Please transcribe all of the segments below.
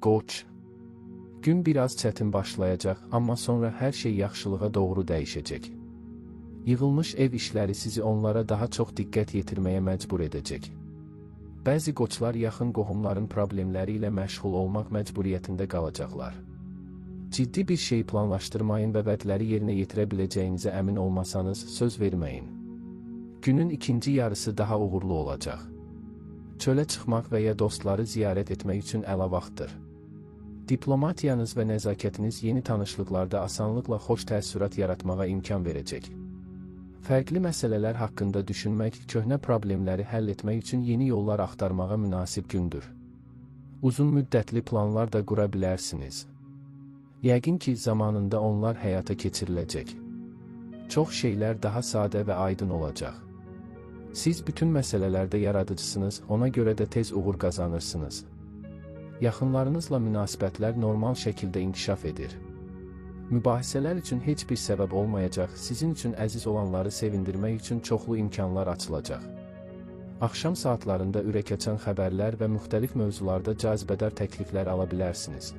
Qoç. Gün biraz çətin başlayacaq, amma sonra hər şey yaxşılığa doğru dəyişəcək. Yığılmış ev işləri sizi onlara daha çox diqqət yetirməyə məcbur edəcək. Bəzi qoçlar yaxın qohumların problemləri ilə məşğul olmaq məcburiyyətində qalacaqlar. Ciddi bir şey planlaşdırmayın və vədləri yerinə yetirə biləcəyinizə əmin olmasanız söz verməyin. Günün ikinci yarısı daha uğurlu olacaq. Çölə çıxmaq və ya dostları ziyarət etmək üçün əla vaxtdır. Diplomatiyanız və nəzakətiniz yeni tanışlıqlarda asanlıqla xoş təəssürat yaratmağa imkan verəcək. Fərqli məsələlər haqqında düşünmək, köhnə problemləri həll etmək üçün yeni yollar axtarmağa münasib gündür. Uzun müddətli planlar da qura bilərsiniz. Yəqin ki, zamanında onlar həyata keçiriləcək. Çox şeylər daha sadə və aydın olacaq. Siz bütün məsələlərdə yaradıcısınız, ona görə də tez uğur qazanırsınız. Yaxınlarınızla münasibətlər normal şəkildə inkişaf edir. Mübahisələr üçün heç bir səbəb olmayacaq, sizin üçün əziz olanları sevindirmək üçün çoxlu imkanlar açılacaq. Axşam saatlarında ürəkaçan xəbərlər və müxtəlif mövzularda cazibədar təkliflər ala bilərsiniz.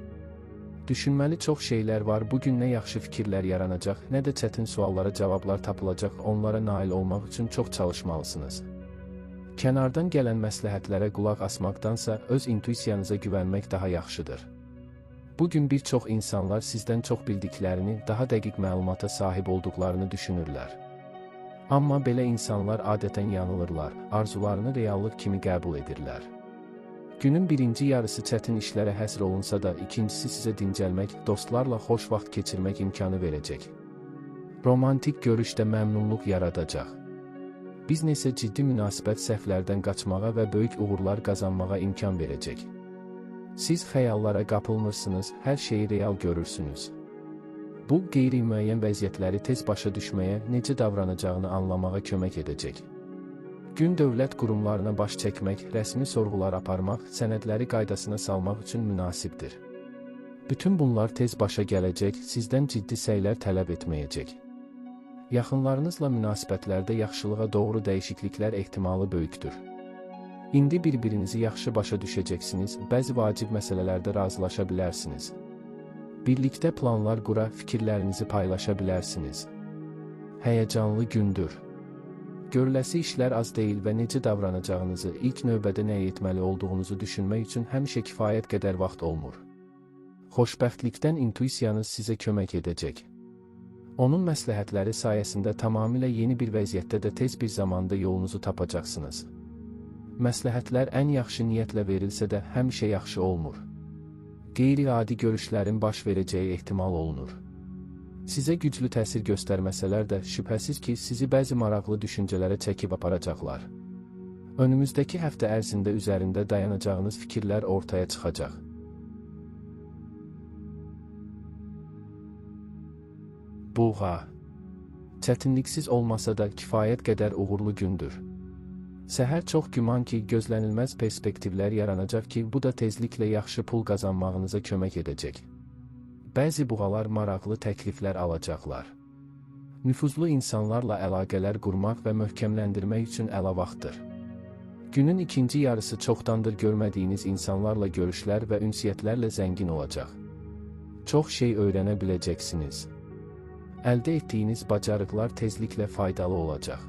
Düşünməli çox şeylər var, bugün nə yaxşı fikirlər yaranacaq, nə də çətin suallara cavablar tapılacaq, onlara nail olmaq üçün çox çalışmalısınız. Kənardan gələn məsləhətlərə qulaq asmaqdansa, öz intuisiyanıza güvənmək daha yaxşıdır. Bugün bir çox insanlar sizdən çox bildiklərini, daha dəqiq məlumata sahib olduqlarını düşünürlər. Amma belə insanlar adətən yanılırlar, arzularını reallıq kimi qəbul edirlər. Günün birinci yarısı çətin işlərə həsr olunsa da, ikincisi sizə dincəlmək, dostlarla xoş vaxt keçirmək imkanı verəcək. Romantik görüşdə məmnunluq yaradacaq. Biznesə ciddi münasibət səhvlərdən qaçmağa və böyük uğurlar qazanmağa imkan verəcək. Siz xəyallara qapılmırsınız, hər şeyi real görürsünüz. Bu, qeyri-müəyyən vəziyyətləri tez başa düşməyə, necə davranacağını anlamağa kömək edəcək. Gün dövlət qurumlarına baş çəkmək, rəsmi sorğular aparmaq, sənədləri qaydasına salmaq üçün münasibdir. Bütün bunlar tez başa gələcək, sizdən ciddi səylər tələb etməyəcək. Yaxınlarınızla münasibətlərdə yaxşılığa doğru dəyişikliklər ehtimalı böyükdür. İndi bir-birinizi yaxşı başa düşəcəksiniz, bəzi vacib məsələlərdə razılaşa bilərsiniz. Birlikdə planlar qura, fikirlərinizi paylaşa bilərsiniz. Həyəcanlı gündür. Görüləsi işlər az deyil və necə davranacağınızı, ilk növbədə nə etməli olduğunuzu düşünmək üçün həmişə kifayət qədər vaxt olmur. Xoşbəxtlikdən intuisiyanız sizə kömək edəcək. Onun məsləhətləri sayəsində tamamilə yeni bir vəziyyətdə də tez bir zamanda yolunuzu tapacaqsınız. Məsləhətlər ən yaxşı niyyətlə verilsə də həmişə yaxşı olmur. Qeyri-adi görüşlərin baş verəcəyi ehtimal olunur. Sizə güclü təsir göstərməsələr də şübhəsiz ki, sizi bəzi maraqlı düşüncələrə çəkib aparacaqlar. Önümüzdəki həftə ərzində üzərində dayanacağınız fikirlər ortaya çıxacaq. Buğa. Çətinliksiz olmasa da kifayət qədər uğurlu gündür. Səhər çox güman ki, gözlənilməz perspektivlər yaranacaq ki, bu da tezliklə yaxşı pul qazanmağınıza kömək edəcək. Bəzi buğalar maraqlı təkliflər alacaqlar. Nüfuzlu insanlarla əlaqələr qurmaq və möhkəmləndirmək üçün əla vaxtdır. Günün ikinci yarısı çoxdandır görmədiyiniz insanlarla görüşlər və ünsiyyətlərlə zəngin olacaq. Çox şey öyrənə biləcəksiniz. Əldə etdiyiniz bacarıqlar tezliklə faydalı olacaq.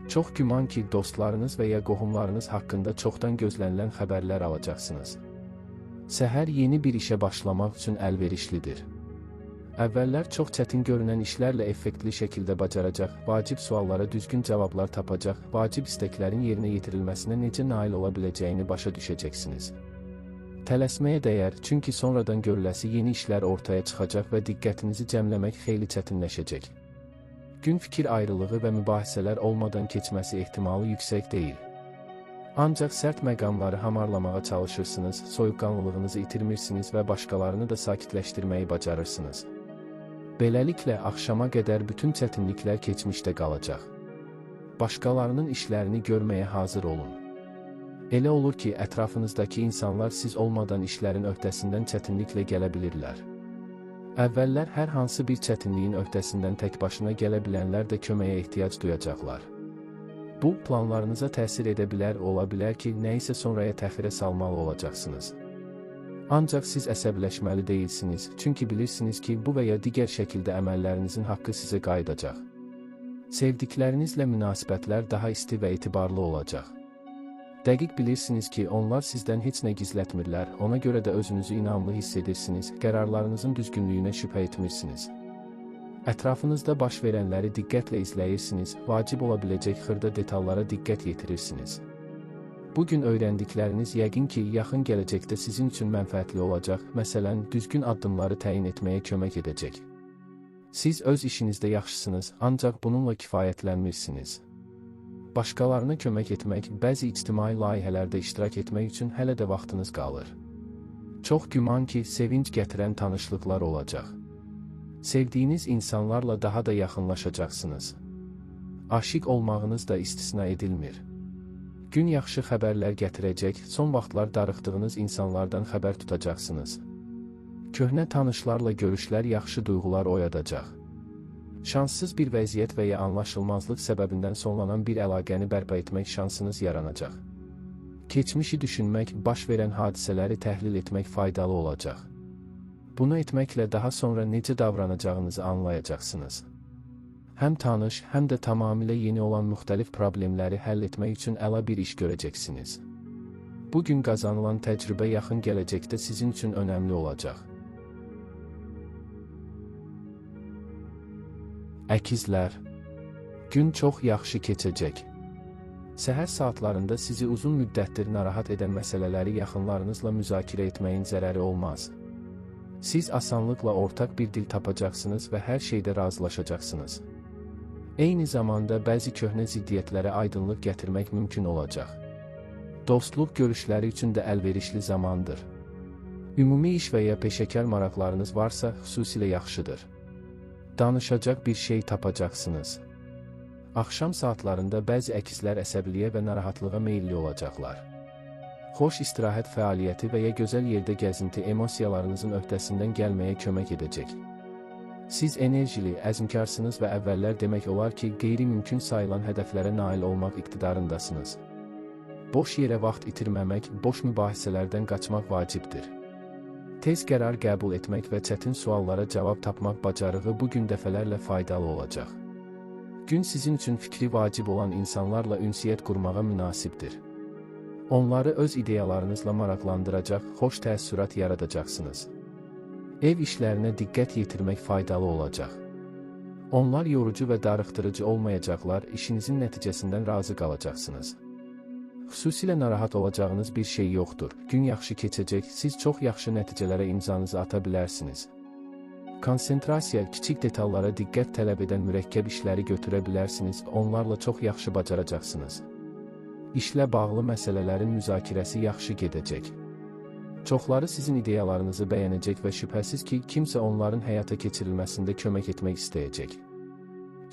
Çox güman ki, dostlarınız və ya qohumlarınız haqqında çoxdan gözlənilən xəbərlər alacaqsınız. Səhər yeni bir işə başlamaq üçün əlverişlidir. Əvvəllər çox çətin görünən işlərlə effektli şəkildə bacaracaq, vacib suallara düzgün cavablar tapacaq, vacib istəklərin yerinə yetirilməsinə necə nail ola biləcəyini başa düşəcəksiniz. Tələsməyə dəyər, çünki sonradan görüləsi yeni işlər ortaya çıxacaq və diqqətinizi cəmləmək xeyli çətinləşəcək. Gün fikir ayrılığı və mübahisələr olmadan keçməsi ehtimalı yüksək deyil. Ancaq sərt məqamları hamarlamağa çalışırsınız, soyuqqanlılığınızı itirmirsiniz və başqalarını da sakitləşdirməyi bacarırsınız. Beləliklə, axşama qədər bütün çətinliklər keçmişdə qalacaq. Başqalarının işlərini görməyə hazır olun. Elə olur ki, ətrafınızdakı insanlar siz olmadan işlərin öhdəsindən çətinliklə gələ bilirlər. Əvvəllər hər hansı bir çətinliyin öhdəsindən tək başına gələ bilənlər də köməyə ehtiyac duyacaqlar. Bu, planlarınıza təsir edə bilər, ola bilər ki, nəyisə sonraya təxirə salmalı olacaqsınız. Ancaq siz əsəbləşməli deyilsiniz, çünki bilirsiniz ki, bu və ya digər şəkildə əməllərinizin haqqı sizə qayıdacaq. Sevdiklərinizlə münasibətlər daha isti və etibarlı olacaq. Dəqiq bilirsiniz ki, onlar sizdən heç nə gizlətmirlər, ona görə də özünüzü inamlı hiss edirsiniz, qərarlarınızın düzgünlüyünə şübhə etmirsiniz. Ətrafınızda baş verənləri diqqətlə izləyirsiniz, vacib ola biləcək xırda detallara diqqət yetirirsiniz. Bugün öyrəndikləriniz yəqin ki, yaxın gələcəkdə sizin üçün mənfəətli olacaq, məsələn, düzgün addımları təyin etməyə kömək edəcək. Siz öz işinizdə yaxşısınız, ancaq bununla kifayətlənmirsiniz. Başqalarına kömək etmək, bəzi ictimai layihələrdə iştirak etmək üçün hələ də vaxtınız qalır. Çox güman ki, sevinc gətirən tanışlıqlar olacaq. Sevdiyiniz insanlarla daha da yaxınlaşacaqsınız. Aşiq olmağınız da istisna edilmir. Gün yaxşı xəbərlər gətirəcək, son vaxtlar darıxdığınız insanlardan xəbər tutacaqsınız. Köhnə tanışlarla görüşlər yaxşı duyğular oyadacaq. Şanssız bir vəziyyət və ya anlaşılmazlıq səbəbindən sonlanan bir əlaqəni bərpa etmək şansınız yaranacaq. Keçmişi düşünmək, baş verən hadisələri təhlil etmək faydalı olacaq. Bunu etməklə daha sonra necə davranacağınızı anlayacaqsınız. Həm tanış, həm də tamamilə yeni olan müxtəlif problemləri həll etmək üçün əla bir iş görəcəksiniz. Bugün qazanılan təcrübə yaxın gələcəkdə sizin üçün önəmli olacaq. Əkizlər, gün çox yaxşı keçəcək. Səhər saatlarında sizi uzun müddətdir narahat edən məsələləri yaxınlarınızla müzakirə etməyin zərəri olmaz. Siz asanlıqla ortaq bir dil tapacaqsınız və hər şeydə razılaşacaqsınız. Eyni zamanda bəzi köhnə ziddiyyətlərə aydınlıq gətirmək mümkün olacaq. Dostluq görüşləri üçün də əlverişli zamandır. Ümumi iş və ya peşəkar maraqlarınız varsa, xüsusilə yaxşıdır. Danışacaq bir şey tapacaqsınız. Axşam saatlarında bəzi əkizlər əsəbiliyə və narahatlığa meyilli olacaqlar. Xoş istirahət fəaliyyəti və ya gözəl yerdə gəzinti emosiyalarınızın öhdəsindən gəlməyə kömək edəcək. Siz enerjili, əzmkarsınız və əvvəllər demək olar ki, qeyri-mümkün sayılan hədəflərə nail olmaq iqtidarındasınız. Boş yerə vaxt itirməmək, boş mübahisələrdən qaçmaq vacibdir. Tez qərar qəbul etmək və çətin suallara cavab tapmaq bacarığı bu gün dəfələrlə faydalı olacaq. Gün sizin üçün fikri vacib olan insanlarla ünsiyyət qurmağa münasibdir. Onları öz ideyalarınızla maraqlandıracaq, xoş təəssürat yaradacaqsınız. Ev işlərinə diqqət yetirmək faydalı olacaq. Onlar yorucu və darıxdırıcı olmayacaqlar, işinizin nəticəsindən razı qalacaqsınız. Xüsusilə narahat olacağınız bir şey yoxdur. Gün yaxşı keçəcək, siz çox yaxşı nəticələrə imzanızı ata bilərsiniz. Konsentrasiya, kiçik detallara diqqət tələb edən mürəkkəb işləri götürə bilərsiniz, onlarla çox yaxşı bacaracaqsınız. İşlə bağlı məsələlərin müzakirəsi yaxşı gedəcək. Çoxları sizin ideyalarınızı bəyənəcək və şübhəsiz ki, kimsə onların həyata keçirilməsində kömək etmək istəyəcək.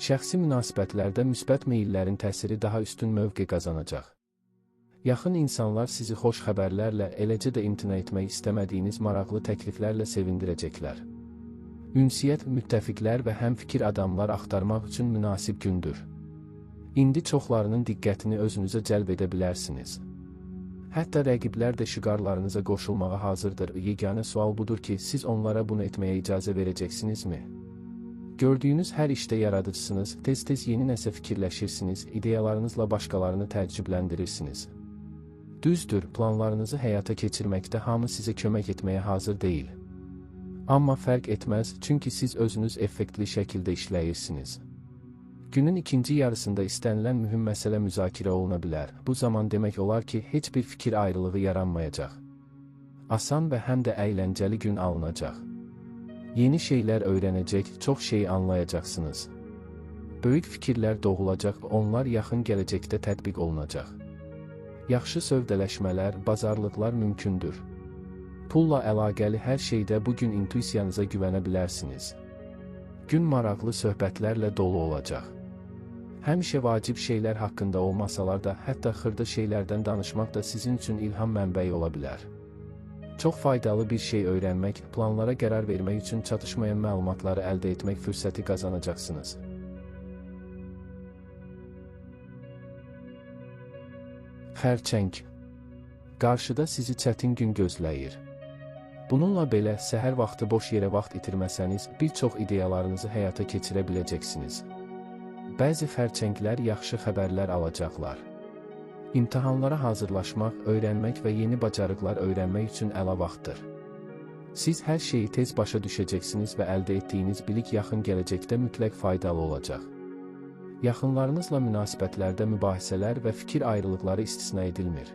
Şəxsi münasibətlərdə müsbət meyillərin təsiri daha üstün mövqe qazanacaq. Yaxın insanlar sizi xoş xəbərlərlə, eləcə də imtina etmək istəmədiyiniz maraqlı təkliflərlə sevindirəcəklər. Ünsiyyət, müttəfiqlər və həmfikir adamlar axtarmaq üçün münasib gündür. İndi çoxlarının diqqətini özünüzə cəlb edə bilərsiniz. Hətta rəqiblər də şüqarlarınıza qoşulmağa hazırdır. Yeganə sual budur ki, siz onlara bunu etməyə icazə verəcəksinizmi? Gördüyünüz hər işdə yaradıcısınız, tez-tez yeni nəsə fikirləşirsiniz, ideyalarınızla başqalarını təəccübləndirirsiniz. Düzdür, planlarınızı həyata keçirməkdə hamı sizə kömək etməyə hazır deyil. Amma fərq etməz, çünki siz özünüz effektli şəkildə işləyirsiniz. Günün ikinci yarısında istənilən mühüm məsələ müzakirə oluna bilər. Bu zaman demək olar ki, heç bir fikir ayrılığı yaranmayacaq. Asan və həm də əyləncəli gün alınacaq. Yeni şeylər öyrənəcək, çox şey anlayacaqsınız. Böyük fikirlər doğulacaq, onlar yaxın gələcəkdə tətbiq olunacaq. Yaxşı sövdələşmələr, bazarlıqlar mümkündür. Pulla əlaqəli hər şeydə bugün intuisiyanıza güvənə bilərsiniz. Gün maraqlı söhbətlərlə dolu olacaq. Həmişə vacib şeylər haqqında olmasalar da, hətta xırda şeylərdən danışmaq da sizin üçün ilham mənbəyi ola bilər. Çox faydalı bir şey öyrənmək, planlara qərar vermək üçün çatışmayan məlumatları əldə etmək fürsəti qazanacaqsınız. Xərçəng. Qarşıda sizi çətin gün gözləyir. Bununla belə, səhər vaxtı boş yerə vaxt itirməsəniz, bir çox ideyalarınızı həyata keçirə biləcəksiniz. Bəzi xərçənglər yaxşı xəbərlər alacaqlar. İmtahanlara hazırlaşmaq, öyrənmək və yeni bacarıqlar öyrənmək üçün əla vaxtdır. Siz hər şeyi tez başa düşəcəksiniz və əldə etdiyiniz bilik yaxın gələcəkdə mütləq faydalı olacaq. Yaxınlarınızla münasibətlərdə mübahisələr və fikir ayrılıqları istisna edilmir.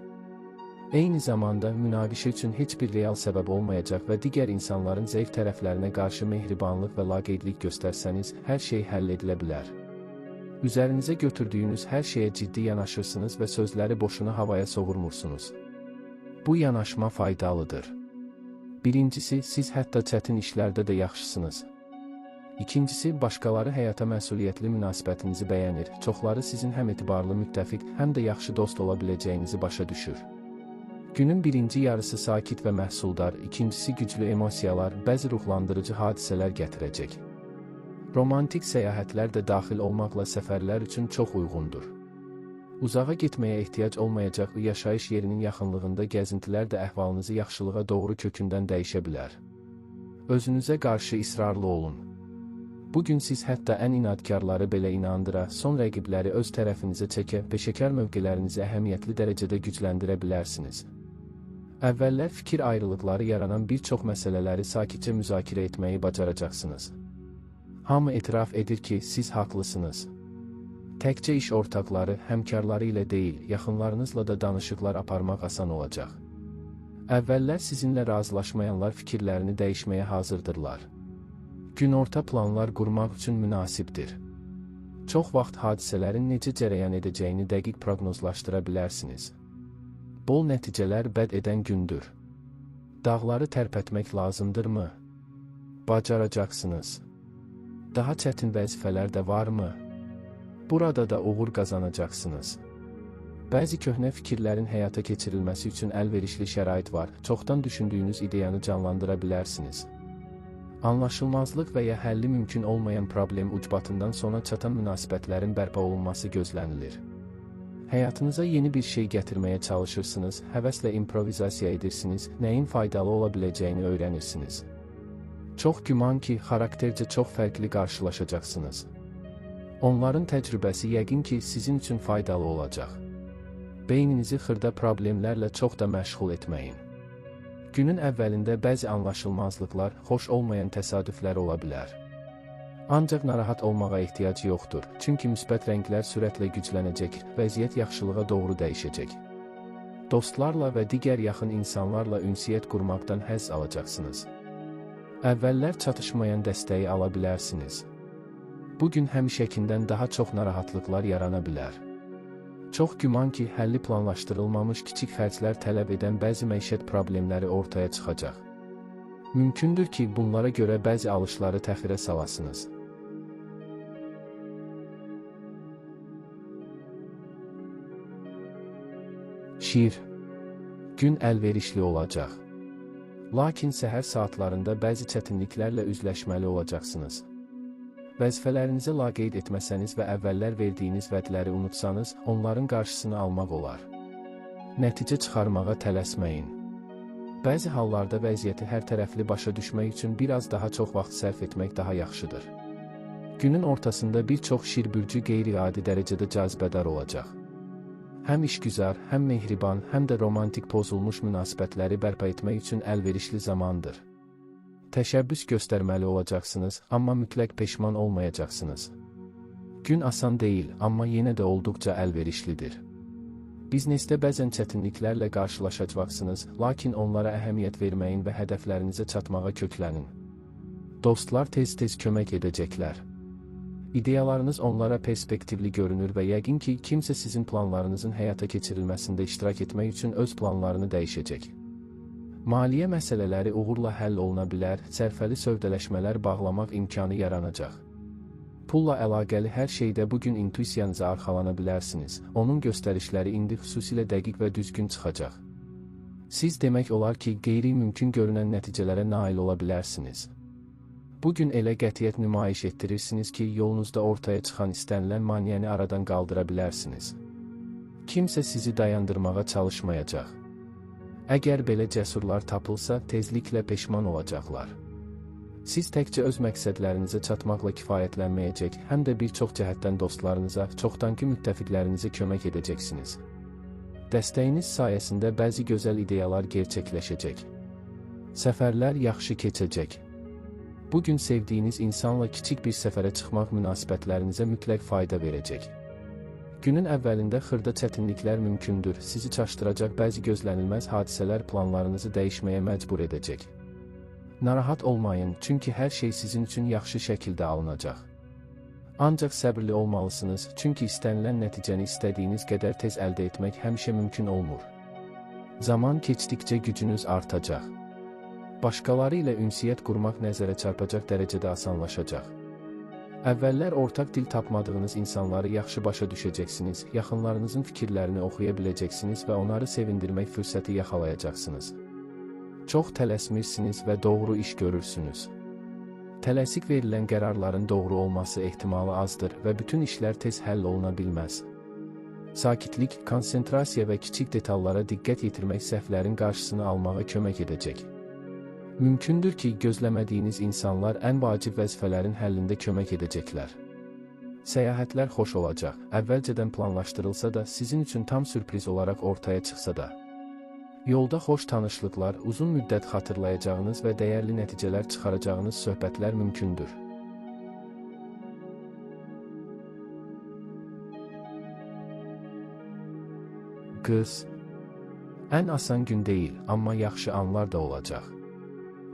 Eyni zamanda, münaqişə üçün heç bir real səbəb olmayacaq və digər insanların zəif tərəflərinə qarşı mehribanlıq və laqeydlik göstərsəniz, hər şey həll edilə bilər. Üzərinizə götürdüyünüz hər şeyə ciddi yanaşırsınız və sözləri boşuna havaya sovurmursunuz. Bu yanaşma faydalıdır. Birincisi, siz hətta çətin işlərdə də yaxşısınız. İkincisi, başqaları həyata məsuliyyətli münasibətinizi bəyənir, çoxları sizin həm etibarlı müttəfiq, həm də yaxşı dost ola biləcəyinizi başa düşür. Günün birinci yarısı sakit və məhsuldar, ikincisi güclü emosiyalar, bəzi ruhlandırıcı hadisələr gətirəcək. Romantik səyahətlər də daxil olmaqla səfərlər üçün çox uyğundur. Uzağa getməyə ehtiyac olmayacaq yaşayış yerinin yaxınlığında gəzintilər də əhvalınızı yaxşılığa doğru kökündən dəyişə bilər. Özünüzə qarşı israrlı olun. Bugün siz hətta ən inadkarları belə inandıra, son rəqibləri öz tərəfinizə çəkə, peşəkar mövqelərinizi əhəmiyyətli dərəcədə gücləndirə bilərsiniz. Əvvəllər fikir ayrılıqları yaranan bir çox məsələləri sakitcə müzakirə etməyi bacaracaqsınız. Hamı etiraf edir ki, siz haqlısınız. Təkcə iş ortaqları, həmkarları ilə deyil, yaxınlarınızla da danışıqlar aparmaq asan olacaq. Əvvəllər sizinlə razılaşmayanlar fikirlərini dəyişməyə hazırdırlar. Günorta planlar qurmaq üçün münasibdir. Çox vaxt hadisələrin necə cərəyan edəcəyini dəqiq proqnozlaşdıra bilərsiniz. Bol nəticələr bəd edən gündür. Dağları tərpətmək lazımdırmı? Bacaracaqsınız. Daha çətin vəzifələr də varmı? Burada da uğur qazanacaqsınız. Bəzi köhnə fikirlərin həyata keçirilməsi üçün əlverişli şərait var, çoxdan düşündüyünüz ideyanı canlandıra bilərsiniz. Anlaşılmazlıq və ya həlli mümkün olmayan problem ucbatından sona çatan münasibətlərin bərpa olunması gözlənilir. Həyatınıza yeni bir şey gətirməyə çalışırsınız, həvəslə improvizasiya edirsiniz, nəyin faydalı ola biləcəyini öyrənirsiniz. Çox güman ki, xaraktercə çox fərqli qarşılaşacaqsınız. Onların təcrübəsi yəqin ki, sizin üçün faydalı olacaq. Beyninizi xırda problemlərlə çox da məşğul etməyin. Günün əvvəlində bəzi anlaşılmazlıqlar, xoş olmayan təsadüflər ola bilər. Ancaq narahat olmağa ehtiyac yoxdur, çünki müsbət rənglər sürətlə güclənəcək, vəziyyət yaxşılığa doğru dəyişəcək. Dostlarla və digər yaxın insanlarla ünsiyyət qurmaqdan həzz alacaqsınız. Əvvəllər çatışmayan dəstəyi ala bilərsiniz. Bugün həmişəkindən daha çox narahatlıqlar yarana bilər. Çox güman ki, həlli planlaşdırılmamış kiçik xərclər tələb edən bəzi məişət problemləri ortaya çıxacaq. Mümkündür ki, bunlara görə bəzi alışları təxirə salasınız. Şiir. Gün əlverişli olacaq. Lakin səhər saatlarında bəzi çətinliklərlə üzləşməli olacaqsınız. Vəzifələrinizə laqeyd etməsəniz və əvvəllər verdiyiniz vədləri unutsanız, onların qarşısını almaq olar. Nəticə çıxarmağa tələsməyin. Bəzi hallarda vəziyyəti hər tərəfli başa düşmək üçün biraz daha çox vaxt sərf etmək daha yaxşıdır. Günün ortasında bir çox şirbürcü qeyri-adi dərəcədə cazibədar olacaq. Həm işgüzar, həm mehriban, həm də romantik pozulmuş münasibətləri bərpa etmək üçün əlverişli zamandır. Təşəbbüs göstərməli olacaqsınız, amma mütləq peşman olmayacaqsınız. Gün asan deyil, amma yenə də olduqca əlverişlidir. Biznesdə bəzən çətinliklərlə qarşılaşacaqsınız, lakin onlara əhəmiyyət verməyin və hədəflərinizə çatmağa köklənin. Dostlar tez-tez kömək edəcəklər. İdeyalarınız onlara perspektivli görünür və yəqin ki, kimsə sizin planlarınızın həyata keçirilməsində iştirak etmək üçün öz planlarını dəyişəcək. Maliyyə məsələləri uğurla həll oluna bilər, sərfəli sövdələşmələr bağlamaq imkanı yaranacaq. Pulla əlaqəli hər şeydə bugün intuisiyanıza arxalana bilərsiniz, onun göstərişləri indi xüsusilə dəqiq və düzgün çıxacaq. Siz demək olar ki, qeyri-mümkün görünən nəticələrə nail ola bilərsiniz. Bugün elə qətiyyət nümayiş etdirirsiniz ki, yolunuzda ortaya çıxan istənilən maneəni aradan qaldıra bilərsiniz. Kimsə sizi dayandırmağa çalışmayacaq. Əgər belə cəsurlar tapılsa, tezliklə peşman olacaqlar. Siz təkcə öz məqsədlərinizə çatmaqla kifayətlənməyəcək, həm də bir çox cəhətdən dostlarınıza, çoxdankı müttəfiqlərinizə kömək edəcəksiniz. Dəstəyiniz sayəsində bəzi gözəl ideyalar gerçəkləşəcək. Səfərlər yaxşı keçəcək. Bugün sevdiyiniz insanla kiçik bir səfərə çıxmaq münasibətlərinizə mütləq fayda verəcək. Günün əvvəlində xırda çətinliklər mümkündür, sizi çaşdıracaq bəzi gözlənilməz hadisələr planlarınızı dəyişməyə məcbur edəcək. Narahat olmayın, çünki hər şey sizin üçün yaxşı şəkildə alınacaq. Ancaq səbirli olmalısınız, çünki istənilən nəticəni istədiyiniz qədər tez əldə etmək həmişə mümkün olmur. Zaman keçdikcə gücünüz artacaq. Başqaları ilə ünsiyyət qurmaq nəzərə çarpacaq dərəcədə asanlaşacaq. Əvvəllər ortaq dil tapmadığınız insanları yaxşı başa düşəcəksiniz, yaxınlarınızın fikirlərini oxuya biləcəksiniz və onları sevindirmək fürsəti yaxalayacaqsınız. Çox tələsmirsiniz və doğru iş görürsünüz. Tələsik verilən qərarların doğru olması ehtimalı azdır və bütün işlər tez həll oluna bilməz. Sakitlik, konsentrasiya və kiçik detallara diqqət yetirmək səhvlərin qarşısını almağa kömək edəcək. Mümkündür ki, gözləmədiyiniz insanlar ən vacib vəzifələrin həllində kömək edəcəklər. Səyahətlər xoş olacaq, əvvəlcədən planlaşdırılsa da, sizin üçün tam sürpriz olaraq ortaya çıxsa da. Yolda xoş tanışlıqlar, uzun müddət xatırlayacağınız və dəyərli nəticələr çıxaracağınız söhbətlər mümkündür. Qız. Ən asan gün deyil, amma yaxşı anlar da olacaq.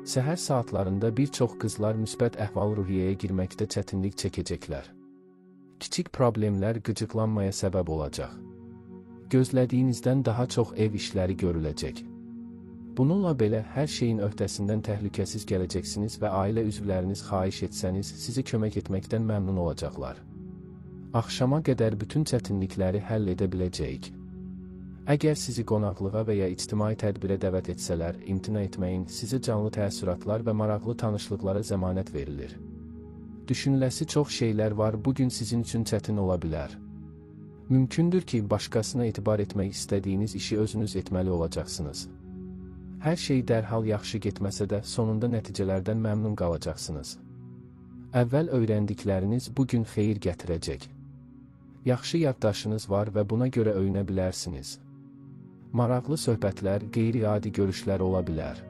Səhər saatlarında bir çox qızlar müsbət əhval-ruhiyyəyə girməkdə çətinlik çəkəcəklər. Kiçik problemlər qıcıqlanmaya səbəb olacaq. Gözlədiyinizdən daha çox ev işləri görüləcək. Bununla belə hər şeyin öhdəsindən təhlükəsiz gələcəksiniz və ailə üzvləriniz xahiş etsəniz, sizi kömək etməkdən məmnun olacaqlar. Axşama qədər bütün çətinlikləri həll edə biləcəyik. Əgər sizi qonaqlığa və ya ictimai tədbirə dəvət etsələr, imtina etməyin, sizə canlı təəssüratlar və maraqlı tanışlıqlara zəmanət verilir. Düşünüləsi çox şeylər var, bugün sizin üçün çətin ola bilər. Mümkündür ki, başqasına etibar etmək istədiyiniz işi özünüz etməli olacaqsınız. Hər şey dərhal yaxşı getməsə də, sonunda nəticələrdən məmnun qalacaqsınız. Əvvəl öyrəndikləriniz bugün xeyir gətirəcək. Yaxşı yaddaşınız var və buna görə öyünə bilərsiniz. Maraqlı söhbətlər, qeyri-adi görüşlər ola bilər.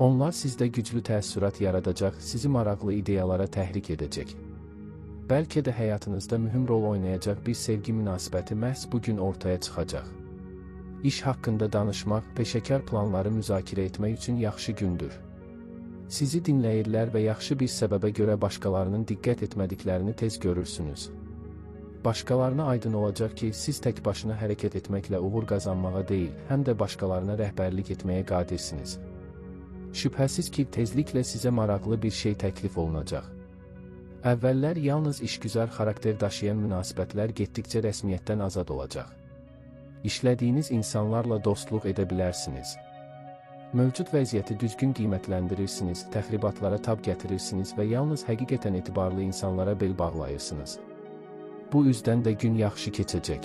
Onlar sizdə güclü təəssürat yaradacaq, sizi maraqlı ideyalara təhrik edəcək. Bəlkə də həyatınızda mühüm rol oynayacaq bir sevgi münasibəti məhz bugün ortaya çıxacaq. İş haqqında danışmaq, peşəkar planları müzakirə etmək üçün yaxşı gündür. Sizi dinləyirlər və yaxşı bir səbəbə görə başqalarının diqqət etmədiklərini tez görürsünüz. Başqalarına aydın olacaq ki, siz tək başına hərəkət etməklə uğur qazanmağa deyil, həm də başqalarına rəhbərlik etməyə qadirsiniz. Şübhəsiz ki, tezliklə sizə maraqlı bir şey təklif olunacaq. Əvvəllər yalnız işgüzar xarakter daşıyan münasibətlər getdikcə rəsmiyyətdən azad olacaq. İşlədiyiniz insanlarla dostluq edə bilərsiniz. Mövcud vəziyyəti düzgün qiymətləndirirsiniz, təxribatlara tab gətirirsiniz və yalnız həqiqətən etibarlı insanlara bel bağlayırsınız. Bu üzdən də gün yaxşı keçəcək.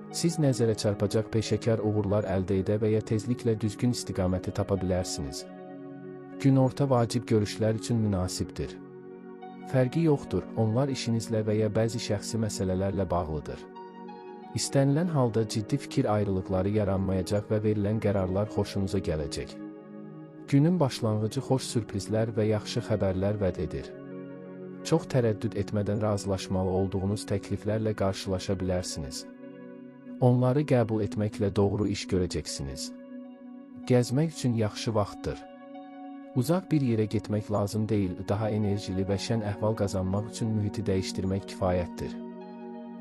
Siz nəzərə çarpacaq peşəkar uğurlar əldə edə və ya tezliklə düzgün istiqaməti tapa bilərsiniz. Günorta vacib görüşlər üçün münasibdir. Fərqi yoxdur, onlar işinizlə və ya bəzi şəxsi məsələlərlə bağlıdır. İstənilən halda ciddi fikir ayrılıqları yaranmayacaq və verilən qərarlar xoşunuza gələcək. Günün başlanğıcı xoş sürprizlər və yaxşı xəbərlər vəd edir. Çox tərəddüd etmədən razılaşmalı olduğunuz təkliflərlə qarşılaşa bilərsiniz. Onları qəbul etməklə doğru iş görəcəksiniz. Gəzmək üçün yaxşı vaxtdır. Uzaq bir yerə getmək lazım deyil, daha enerjili və şən əhval qazanmaq üçün mühiti dəyişdirmək kifayətdir.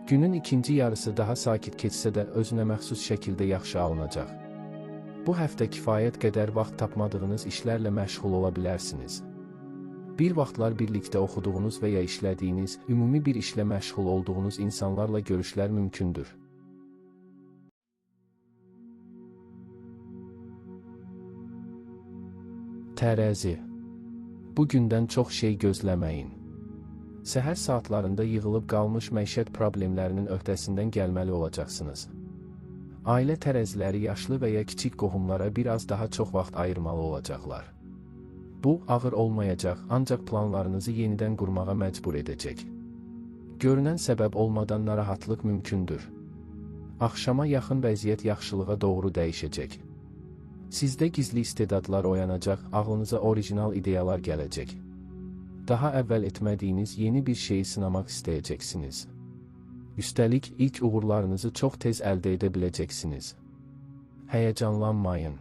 Günün ikinci yarısı daha sakit keçsə də özünə məxsus şəkildə yaxşı alınacaq. Bu həftə kifayət qədər vaxt tapmadığınız işlərlə məşğul ola bilərsiniz. Bir vaxtlar birlikdə oxuduğunuz və ya işlədiyiniz, ümumi bir işlə məşğul olduğunuz insanlarla görüşlər mümkündür. Tərəzi. Bugündən çox şey gözləməyin. Səhər saatlarında yığılıb qalmış məişət problemlərinin öhdəsindən gəlməli olacaqsınız. Ailə tərəziləri yaşlı və ya kiçik qohumlara biraz daha çox vaxt ayırmalı olacaqlar. Bu, ağır olmayacaq, ancaq planlarınızı yenidən qurmağa məcbur edəcək. Görünən səbəb olmadan narahatlıq mümkündür. Axşama yaxın vəziyyət yaxşılığa doğru dəyişəcək. Sizdə gizli istedadlar oyanacaq, ağlınıza orijinal ideyalar gələcək. Daha əvvəl etmədiyiniz yeni bir şeyi sınamaq istəyəcəksiniz. Üstəlik, ilk uğurlarınızı çox tez əldə edə biləcəksiniz. Həyəcanlanmayın.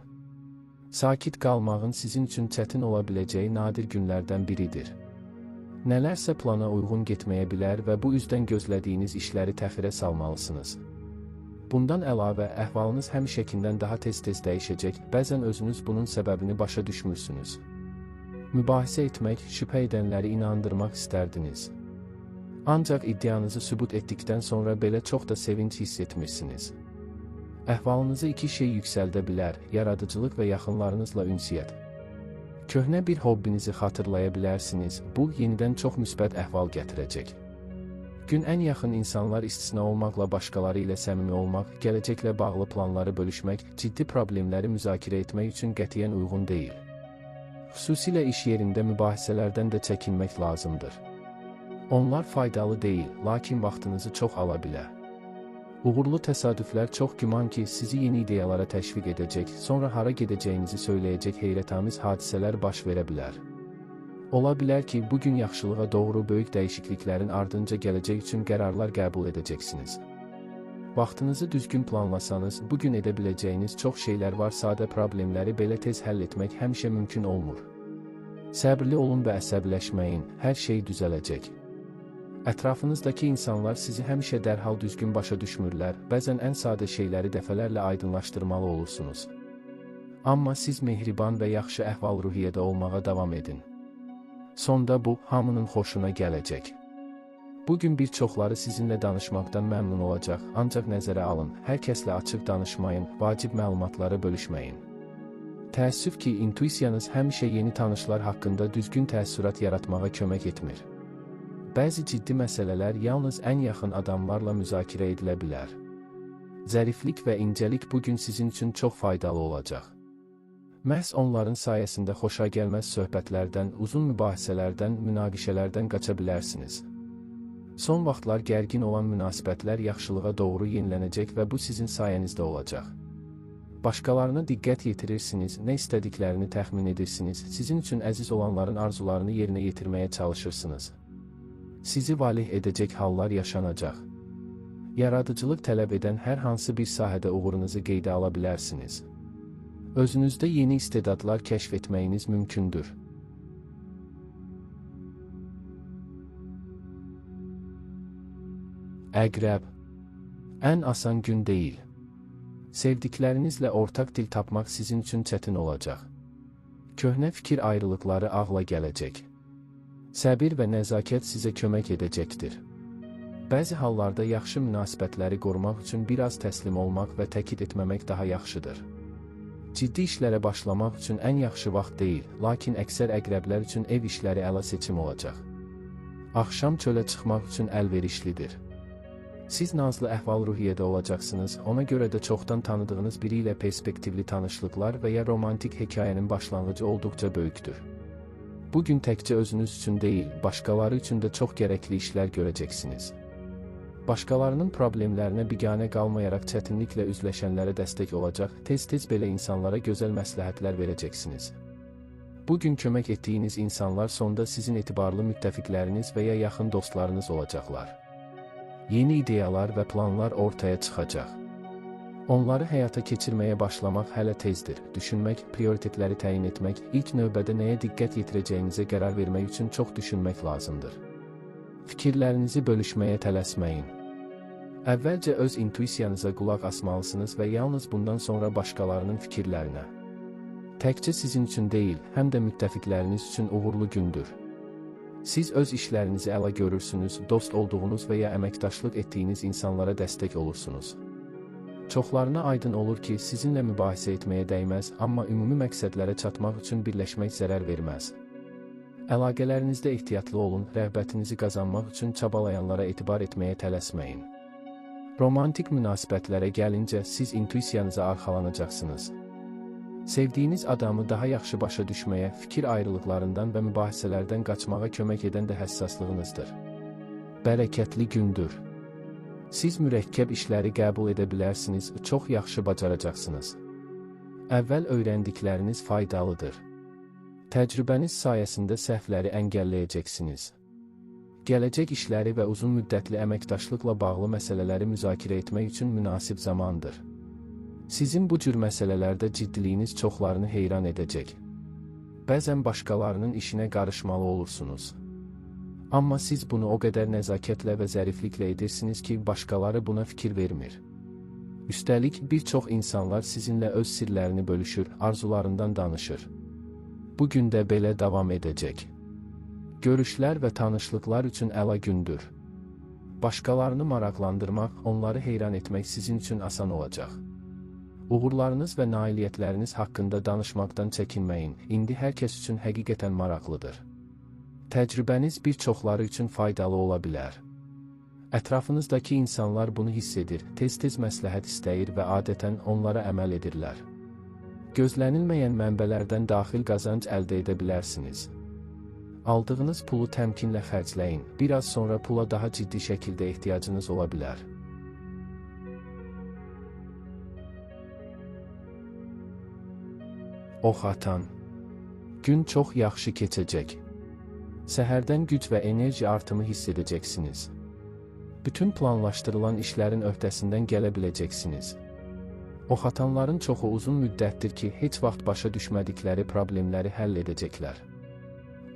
Sakit qalmağın sizin üçün çətin ola biləcəyi nadir günlərdən biridir. Nələrsə plana uyğun getməyə bilər və bu üzdən gözlədiyiniz işləri təxirə salmalısınız. Bundan əlavə, əhvalınız həmişəkindən daha tez-tez dəyişəcək, bəzən özünüz bunun səbəbini başa düşmürsünüz. Mübahisə etmək, şübhə edənləri inandırmaq istərdiniz. Ancaq iddianızı sübut etdikdən sonra belə çox da sevinç hiss etmirsiniz. Əhvalınızı iki şey yüksəldə bilər, yaradıcılıq və yaxınlarınızla ünsiyyət. Köhnə bir hobbinizi xatırlaya bilərsiniz, bu, yenidən çox müsbət əhval gətirəcək. Gün ən yaxın insanlar istisna olmaqla başqaları ilə səmimi olmaq, gələcəklə bağlı planları bölüşmək, ciddi problemləri müzakirə etmək üçün qətiyyən uyğun deyil. Xüsusilə iş yerində mübahisələrdən də çəkinmək lazımdır. Onlar faydalı deyil, lakin vaxtınızı çox ala bilər. Uğurlu təsadüflər çox güman ki, sizi yeni ideyalara təşviq edəcək, sonra hara gedəcəyinizi söyləyəcək heyrətamiz hadisələr baş verə bilər. Ola bilər ki, bugün yaxşılığa doğru böyük dəyişikliklərin ardınca gələcək üçün qərarlar qəbul edəcəksiniz. Vaxtınızı düzgün planlasanız, bugün edə biləcəyiniz çox şeylər var, sadə problemləri belə tez həll etmək həmişə mümkün olmur. Səbirli olun və əsəbləşməyin, hər şey düzələcək. Ətrafınızdakı insanlar sizi həmişə dərhal düzgün başa düşmürlər, bəzən ən sadə şeyləri dəfələrlə aydınlaşdırmalı olursunuz. Amma siz mehriban və yaxşı əhval-ruhiyyədə olmağa davam edin. Sonda bu, hamının xoşuna gələcək. Bugün bir çoxları sizinlə danışmaqdan məmnun olacaq, ancaq nəzərə alın, hər kəslə açıq danışmayın, vacib məlumatları bölüşməyin. Təəssüf ki, intuisiyanız həmişə yeni tanışlar haqqında düzgün təəssürat yaratmağa kömək etmir. Bəzi ciddi məsələlər yalnız ən yaxın adamlarla müzakirə edilə bilər. Zəriflik və incəlik bugün sizin üçün çox faydalı olacaq. Məhz onların sayəsində xoşagəlməz söhbətlərdən, uzun mübahisələrdən, münaqişələrdən qaça bilərsiniz. Son vaxtlar gərgin olan münasibətlər yaxşılığa doğru yenilənəcək və bu sizin sayənizdə olacaq. Başqalarına diqqət yetirirsiniz, nə istədiklərini təxmin edirsiniz, sizin üçün əziz olanların arzularını yerinə yetirməyə çalışırsınız. Sizi valeh edəcək hallar yaşanacaq. Yaradıcılıq tələb edən hər hansı bir sahədə uğurunuzu qeydə ala bilərsiniz. Özünüzdə yeni istedadlar kəşf etməyiniz mümkündür. Əqrəb. Ən asan gün deyil. Sevdiklərinizlə ortaq dil tapmaq sizin üçün çətin olacaq. Köhnə fikir ayrılıqları ağla gələcək. Səbir və nəzakət sizə kömək edəcəkdir. Bəzi hallarda yaxşı münasibətləri qorumaq üçün biraz təslim olmaq və təkid etməmək daha yaxşıdır. Ciddi işlərə başlamaq üçün ən yaxşı vaxt deyil, lakin əksər əqrəblər üçün ev işləri əla seçim olacaq. Axşam çölə çıxmaq üçün əlverişlidir. Siz nazlı əhval-ruhiyyədə olacaqsınız, ona görə də çoxdan tanıdığınız biri ilə perspektivli tanışlıqlar və ya romantik hekayənin başlanğıcı olduqca böyükdür. Bugün təkcə özünüz üçün deyil, başqaları üçün də çox gərəkli işlər görəcəksiniz. Başqalarının problemlərinə biganə qalmayaraq çətinliklə üzləşənlərə dəstək olacaq, tez-tez belə insanlara gözəl məsləhətlər verəcəksiniz. Bugün kömək etdiyiniz insanlar sonda sizin etibarlı müttəfiqləriniz və ya yaxın dostlarınız olacaqlar. Yeni ideyalar və planlar ortaya çıxacaq. Onları həyata keçirməyə başlamaq hələ tezdir. Düşünmək, prioritetləri təyin etmək, ilk növbədə nəyə diqqət yetirəcəyinizə qərar vermək üçün çox düşünmək lazımdır. Fikirlərinizi bölüşməyə tələsməyin. Əvvəlcə öz intuisiyanıza qulaq asmalısınız və yalnız bundan sonra başqalarının fikirlərinə. Təkcə sizin üçün deyil, həm də müttəfiqləriniz üçün uğurlu gündür. Siz öz işlərinizi əla görürsünüz, dost olduğunuz və ya əməkdaşlıq etdiyiniz insanlara dəstək olursunuz. Çoxlarına aydın olur ki, sizinlə mübahisə etməyə dəyməz, amma ümumi məqsədlərə çatmaq üçün birləşmək zərər verməz. Əlaqələrinizdə ehtiyatlı olun, rəğbətinizi qazanmaq üçün çabalayanlara etibar etməyə tələsməyin. Romantik münasibətlərə gəlincə, siz intuisiyanıza arxalanacaqsınız. Sevdiyiniz adamı daha yaxşı başa düşməyə, fikir ayrılıqlarından və mübahisələrdən qaçmağa kömək edən də həssaslığınızdır. Bərəkətli gündür. Siz mürəkkəb işləri qəbul edə bilərsiniz, çox yaxşı bacaracaqsınız. Əvvəl öyrəndikləriniz faydalıdır. Təcrübəniz sayəsində səhvləri əngəlləyəcəksiniz. Gələcək işləri və uzun müddətli əməkdaşlıqla bağlı məsələləri müzakirə etmək üçün münasib zamandır. Sizin bu cür məsələlərdə ciddiliyiniz çoxlarını heyran edəcək. Bəzən başqalarının işinə qarışmalı olursunuz. Amma siz bunu o qədər nəzakətlə və zərifliklə edirsiniz ki, başqaları buna fikir vermir. Üstəlik, bir çox insanlar sizinlə öz sirlərini bölüşür, arzularından danışır. Bu gün də belə davam edəcək. Görüşlər və tanışlıqlar üçün əla gündür. Başqalarını maraqlandırmaq, onları heyran etmək sizin üçün asan olacaq. Uğurlarınız və nailiyyətləriniz haqqında danışmaqdan çəkinməyin, indi hər kəs üçün həqiqətən maraqlıdır. Təcrübəniz bir çoxları üçün faydalı ola bilər. Ətrafınızdakı insanlar bunu hiss edir, tez-tez məsləhət istəyir və adətən onlara əməl edirlər. Gözlənilməyən mənbələrdən daxil qazanc əldə edə bilərsiniz. Aldığınız pulu təmkinlə xərcləyin, biraz sonra pula daha ciddi şəkildə ehtiyacınız ola bilər. Ox atan. Gün çox yaxşı keçəcək. Səhərdən güc və enerji artımı hiss edəcəksiniz. Bütün planlaşdırılan işlərin öhdəsindən gələ biləcəksiniz. Ox atanların çoxu uzun müddətdir ki, heç vaxt başa düşmədikləri problemləri həll edəcəklər.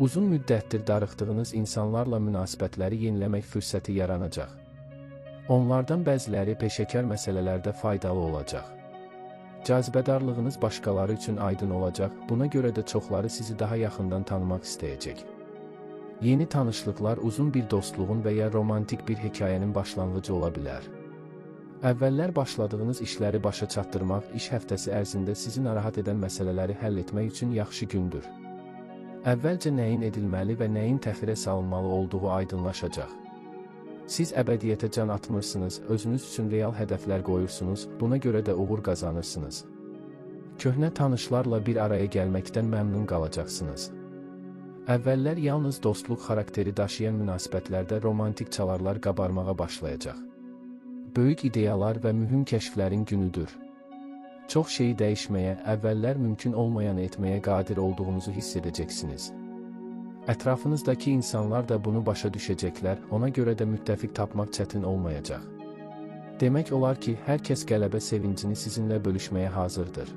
Uzun müddətdir darıxdığınız insanlarla münasibətləri yeniləmək fürsəti yaranacaq. Onlardan bəziləri peşəkar məsələlərdə faydalı olacaq. Cazibədarlığınız başqaları üçün aydın olacaq, buna görə də çoxları sizi daha yaxından tanımaq istəyəcək. Yeni tanışlıqlar uzun bir dostluğun və ya romantik bir hekayənin başlanğıcı ola bilər. Əvvəllər başladığınız işləri başa çatdırmaq, iş həftəsi ərzində sizi narahat edən məsələləri həll etmək üçün yaxşı gündür. Əvvəlcə nəyin edilməli və nəyin təxirə salınmalı olduğu aydınlaşacaq. Siz əbədiyyətə can atmırsınız, özünüz üçün real hədəflər qoyursunuz, buna görə də uğur qazanırsınız. Köhnə tanışlarla bir araya gəlməkdən məmnun qalacaqsınız. Əvvəllər yalnız dostluq xarakteri daşıyan münasibətlərdə romantik çalarlar qabarmağa başlayacaq. Böyük ideyalar və mühüm kəşflərin günüdür. Çox şeyi dəyişməyə, əvvəllər mümkün olmayanı etməyə qadir olduğunuzu hiss edəcəksiniz. Ətrafınızdakı insanlar da bunu başa düşəcəklər, ona görə də müttəfiq tapmaq çətin olmayacaq. Demək olar ki, hər kəs qələbə sevincini sizinlə bölüşməyə hazırdır.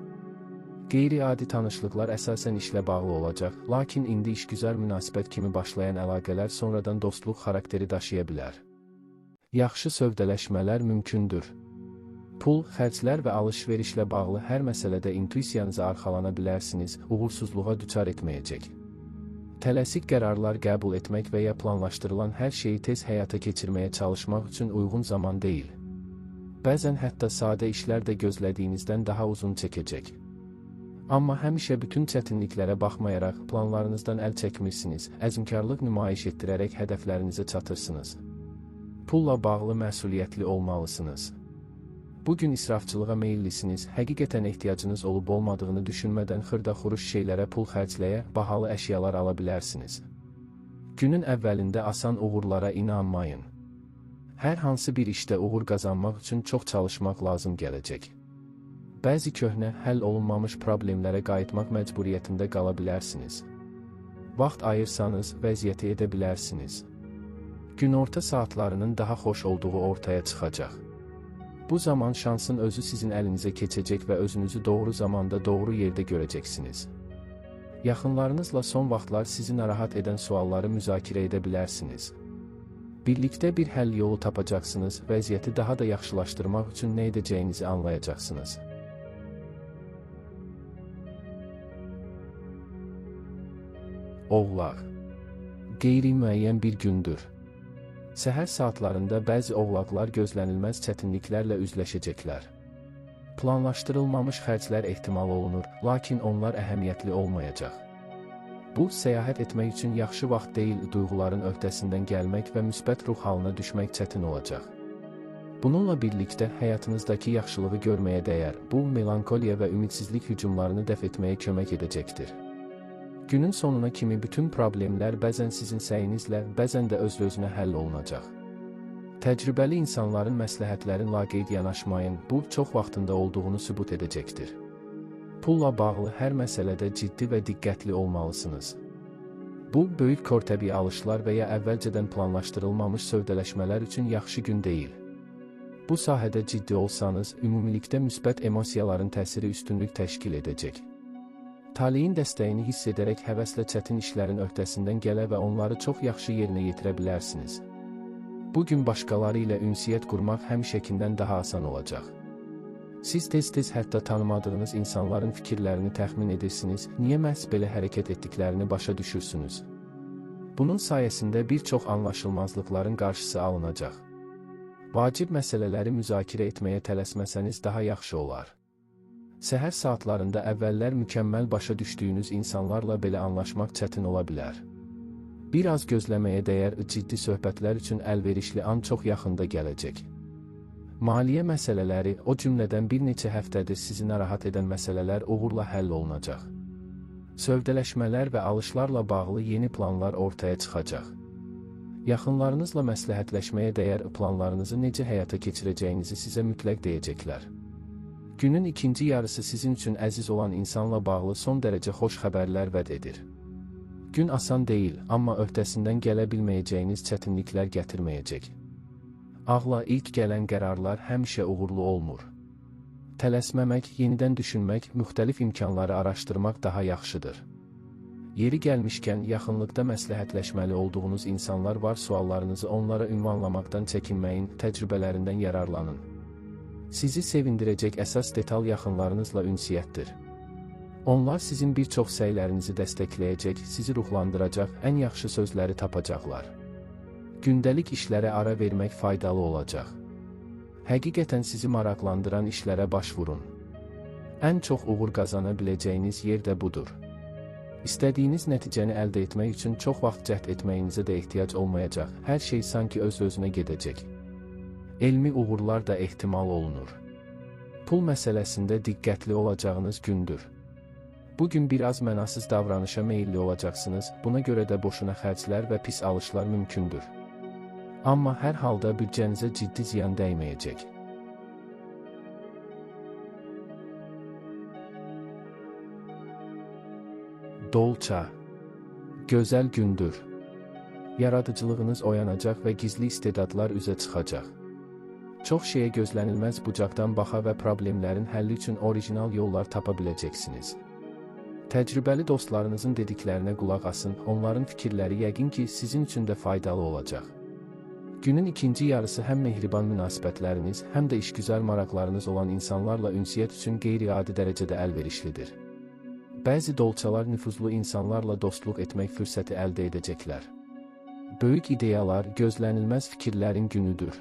Qeyri-adi tanışlıqlar əsasən işlə bağlı olacaq, lakin indi işgüzar münasibət kimi başlayan əlaqələr sonradan dostluq xarakteri daşıya bilər. Yaxşı sövdələşmələr mümkündür. Pul, xərclər və alış-verişlə bağlı hər məsələdə intuisiyanıza arxalana bilərsiniz, uğursuzluğa düçar etməyəcək. Tələsik qərarlar qəbul etmək və ya planlaşdırılan hər şeyi tez həyata keçirməyə çalışmaq üçün uyğun zaman deyil. Bəzən hətta sadə işlər də gözlədiyinizdən daha uzun çəkəcək. Amma həmişə bütün çətinliklərə baxmayaraq planlarınızdan əl çəkmirsiniz, əzmkarlıq nümayiş etdirərək hədəflərinizə çatırsınız. Pulla bağlı məsuliyyətli olmalısınız. Bugün israfçılığa meyillisiniz, həqiqətən ehtiyacınız olub-olmadığını düşünmədən xırda-xuruş şeylərə pul xərcləyə, bahalı əşyalar ala bilərsiniz. Günün əvvəlində asan uğurlara inanmayın. Hər hansı bir işdə uğur qazanmaq üçün çox çalışmaq lazım gələcək. Bəzi köhnə, həll olunmamış problemlərə qayıtmaq məcburiyyətində qala bilərsiniz. Vaxt ayırsanız, vəziyyəti edə bilərsiniz. Günorta saatlarının daha xoş olduğu ortaya çıxacaq. Bu zaman şansın özü sizin əlinizə keçəcək və özünüzü doğru zamanda doğru yerdə görəcəksiniz. Yaxınlarınızla son vaxtlar sizi narahat edən sualları müzakirə edə bilərsiniz. Birlikdə bir həll yolu tapacaqsınız, vəziyyəti daha da yaxşılaşdırmaq üçün nə edəcəyinizi anlayacaqsınız. Oğlaq. Qeyri-müəyyən bir gündür. Səhər saatlarında bəzi oğlaqlar gözlənilməz çətinliklərlə üzləşəcəklər. Planlaşdırılmamış xərclər ehtimal olunur, lakin onlar əhəmiyyətli olmayacaq. Bu, səyahət etmək üçün yaxşı vaxt deyil, duyğuların öhdəsindən gəlmək və müsbət ruh halına düşmək çətin olacaq. Bununla birlikdə həyatınızdakı yaxşılığı görməyə dəyər, bu melankoliya və ümidsizlik hücumlarını dəf etməyə kömək edəcəkdir. Günün sonuna kimi bütün problemlər bəzən sizin səyinizlə, bəzən də öz-özünə həll olunacaq. Təcrübəli insanların məsləhətlərin laqeyd yanaşmayın, bu çox vaxtında olduğunu sübut edəcəkdir. Pulla bağlı hər məsələdə ciddi və diqqətli olmalısınız. Bu, böyük kortəbi alışlar və ya əvvəlcədən planlaşdırılmamış sövdələşmələr üçün yaxşı gün deyil. Bu sahədə ciddi olsanız, ümumilikdə müsbət emosiyaların təsiri üstünlük təşkil edəcək. Taleyin dəstəyini hiss edərək həvəslə çətin işlərin öhdəsindən gələ və onları çox yaxşı yerinə yetirə bilərsiniz. Bugün başqaları ilə ünsiyyət qurmaq həmişəkindən daha asan olacaq. Siz tez-tez hətta tanımadığınız insanların fikirlərini təxmin edirsiniz, niyə məhz belə hərəkət etdiklərini başa düşürsünüz. Bunun sayəsində bir çox anlaşılmazlıqların qarşısı alınacaq. Vacib məsələləri müzakirə etməyə tələsməsəniz daha yaxşı olar. Səhər saatlarında əvvəllər mükəmməl başa düşdüyünüz insanlarla belə anlaşmaq çətin ola bilər. Bir az gözləməyə dəyər, ciddi söhbətlər üçün əlverişli an çox yaxında gələcək. Maliyyə məsələləri, o cümlədən bir neçə həftədir sizi narahat edən məsələlər uğurla həll olunacaq. Sövdələşmələr və alışlarla bağlı yeni planlar ortaya çıxacaq. Yaxınlarınızla məsləhətləşməyə dəyər planlarınızı necə həyata keçirəcəyinizi sizə mütləq deyəcəklər. Günün ikinci yarısı sizin üçün əziz olan insanla bağlı son dərəcə xoş xəbərlər vəd edir. Gün asan deyil, amma öhdəsindən gələ bilməyəcəyiniz çətinliklər gətirməyəcək. Ağla ilk gələn qərarlar həmişə uğurlu olmur. Tələsməmək, yenidən düşünmək, müxtəlif imkanları araşdırmaq daha yaxşıdır. Yeri gəlmişkən, yaxınlıqda məsləhətləşməli olduğunuz insanlar var, suallarınızı onlara ünvanlamaqdan çəkinməyin, təcrübələrindən yararlanın. Sizi sevindirəcək əsas detal yaxınlarınızla ünsiyyətdir. Onlar sizin bir çox səylərinizi dəstəkləyəcək, sizi ruhlandıracaq, ən yaxşı sözləri tapacaqlar. Gündəlik işlərə ara vermək faydalı olacaq. Həqiqətən sizi maraqlandıran işlərə baş vurun. Ən çox uğur qazana biləcəyiniz yer də budur. İstədiyiniz nəticəni əldə etmək üçün çox vaxt cəhd etməyinizə də ehtiyac olmayacaq, hər şey sanki öz-özünə gedəcək. Elmi uğurlar da ehtimal olunur. Pul məsələsində diqqətli olacağınız gündür. Bugün biraz mənasız davranışa meyilli olacaqsınız, buna görə də boşuna xərclər və pis alışlar mümkündür. Amma hər halda büdcənizə ciddi ziyan dəyməyəcək. Dolça, gözəl gündür. Yaradıcılığınız oyanacaq və gizli istedadlar üzə çıxacaq. Çox şeyə gözlənilməz bucaqdan baxa və problemlərin həlli üçün orijinal yollar tapa biləcəksiniz. Təcrübəli dostlarınızın dediklərinə qulaq asın, onların fikirləri yəqin ki, sizin üçün də faydalı olacaq. Günün ikinci yarısı həm mehriban münasibətləriniz, həm də işgüzar maraqlarınız olan insanlarla ünsiyyət üçün qeyri-adi dərəcədə əlverişlidir. Bəzi dolçalar nüfuzlu insanlarla dostluq etmək fürsəti əldə edəcəklər. Böyük ideyalar, gözlənilməz fikirlərin günüdür.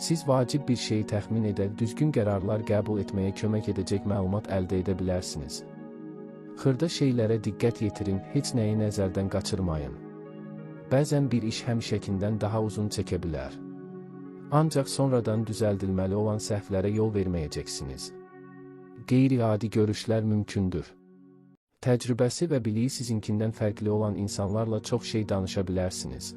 Siz vacib bir şeyi təxmin edə, düzgün qərarlar qəbul etməyə kömək edəcək məlumat əldə edə bilərsiniz. Xırda şeylərə diqqət yetirin, heç nəyi nəzərdən qaçırmayın. Bəzən bir iş həmişəkindən daha uzun çəkə bilər. Ancaq sonradan düzəldilməli olan səhvlərə yol verməyəcəksiniz. Qeyri-adi görüşlər mümkündür. Təcrübəsi və biliyi sizinkindən fərqli olan insanlarla çox şey danışa bilərsiniz.